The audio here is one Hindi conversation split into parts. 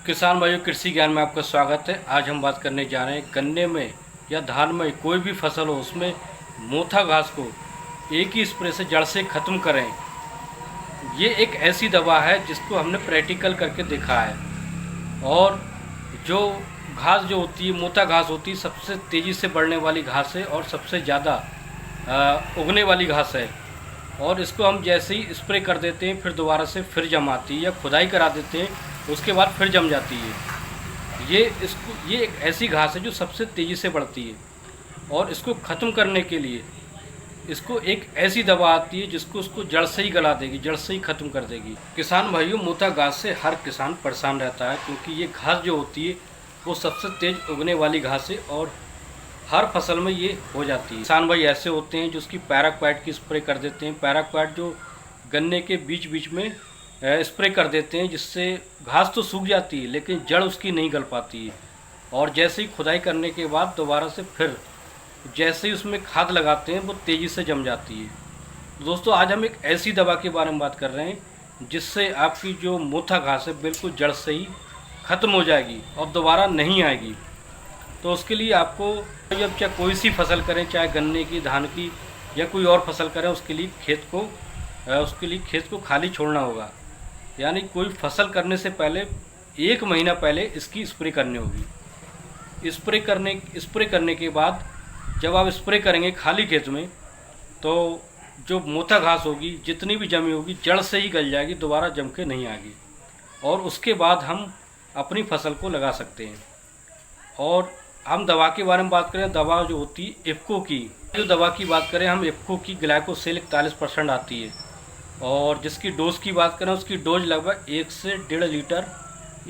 किसान भाइयों, कृषि ज्ञान में आपका स्वागत है। आज हम बात करने जा रहे हैं गन्ने में या धान में कोई भी फसल हो उसमें मोथा घास को एक ही स्प्रे से जड़ से ख़त्म करें। ये एक ऐसी दवा है जिसको हमने प्रैक्टिकल करके देखा है। और जो घास जो होती है, मोथा घास होती है, सबसे तेज़ी से बढ़ने वाली घास है और सबसे ज़्यादा उगने वाली घास है। और इसको हम जैसे ही स्प्रे कर देते हैं फिर दोबारा से फिर जमाती है, या खुदाई करा देते हैं उसके बाद फिर जम जाती है। ये एक ऐसी घास है जो सबसे तेज़ी से बढ़ती है। और इसको ख़त्म करने के लिए इसको एक ऐसी दवा आती है जिसको उसको जड़ से ही गला देगी, जड़ से ही ख़त्म कर देगी। किसान भाइयों, मोथा घास से हर किसान परेशान रहता है, क्योंकि ये घास जो होती है वो सबसे तेज़ उगने वाली घास है और हर फसल में ये हो जाती है। किसान भाई ऐसे होते हैं जो उसकी पैराक्वाइट की स्प्रे कर देते हैं। पैराक्वाइट जो गन्ने के बीच बीच में स्प्रे कर देते हैं, जिससे घास तो सूख जाती है लेकिन जड़ उसकी नहीं गल पाती है। और जैसे ही खुदाई करने के बाद दोबारा से फिर जैसे ही उसमें खाद लगाते हैं वो तेज़ी से जम जाती है। तो दोस्तों, आज हम एक ऐसी दवा के बारे में बात कर रहे हैं जिससे आपकी जो मोथा घास है बिल्कुल जड़ से ही ख़त्म हो जाएगी और दोबारा नहीं आएगी। तो उसके लिए आपको जब चाहे कोई सी फसल करें, चाहे गन्ने की, धान की या कोई और फसल करें, उसके लिए खेत को खाली छोड़ना होगा। यानी कोई फसल करने से पहले 1 महीना पहले इसकी स्प्रे करनी होगी। स्प्रे करने के बाद जब आप स्प्रे करेंगे खाली खेत में, तो जो मोथा घास होगी जितनी भी जमी होगी जड़ से ही गल जाएगी, दोबारा जम के नहीं आएगी। और उसके बाद हम अपनी फसल को लगा सकते हैं। और हम दवा के बारे में बात करें, दवा जो होती है इफ़को की, जो दवा की बात करें हम, इफ़को की ग्लाइकोसेल 41% आती है। और जिसकी डोज की बात करें, उसकी डोज लगभग 1 से 1.5 लीटर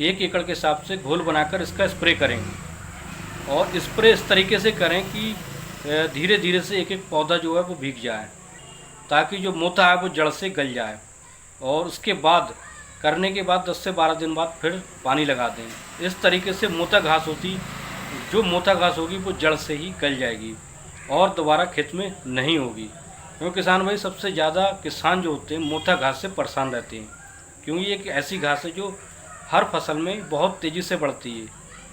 1 एकड़ के हिसाब से घोल बनाकर इसका स्प्रे करेंगे। और स्प्रे इस तरीके से करें कि धीरे धीरे से एक एक पौधा जो है वो भीग जाए, ताकि जो मोथा है वो जड़ से गल जाए। और उसके बाद करने के बाद 10 से 12 दिन बाद फिर पानी लगा दें। इस तरीके से मोथा घास होगी वो जड़ से ही गल जाएगी और दोबारा खेत में नहीं होगी। क्योंकि किसान भाई, सबसे ज़्यादा किसान जो होते हैं मोथा घास से परेशान रहते हैं, क्योंकि ये एक ऐसी घास है जो हर फसल में बहुत तेज़ी से बढ़ती है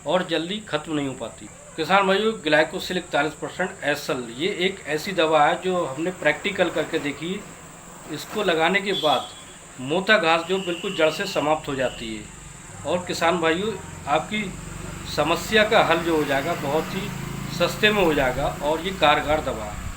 और जल्दी ख़त्म नहीं हो पाती। किसान भाइयों, ग्लाइकोसेल 41% एसल ये एक ऐसी दवा है जो हमने प्रैक्टिकल करके देखी है। इसको लगाने के बाद मोथा घास जो बिल्कुल जड़ से समाप्त हो जाती है। और किसान भाइयों, आपकी समस्या का हल जो हो जाएगा बहुत ही सस्ते में हो जाएगा और ये कारगर दवा है।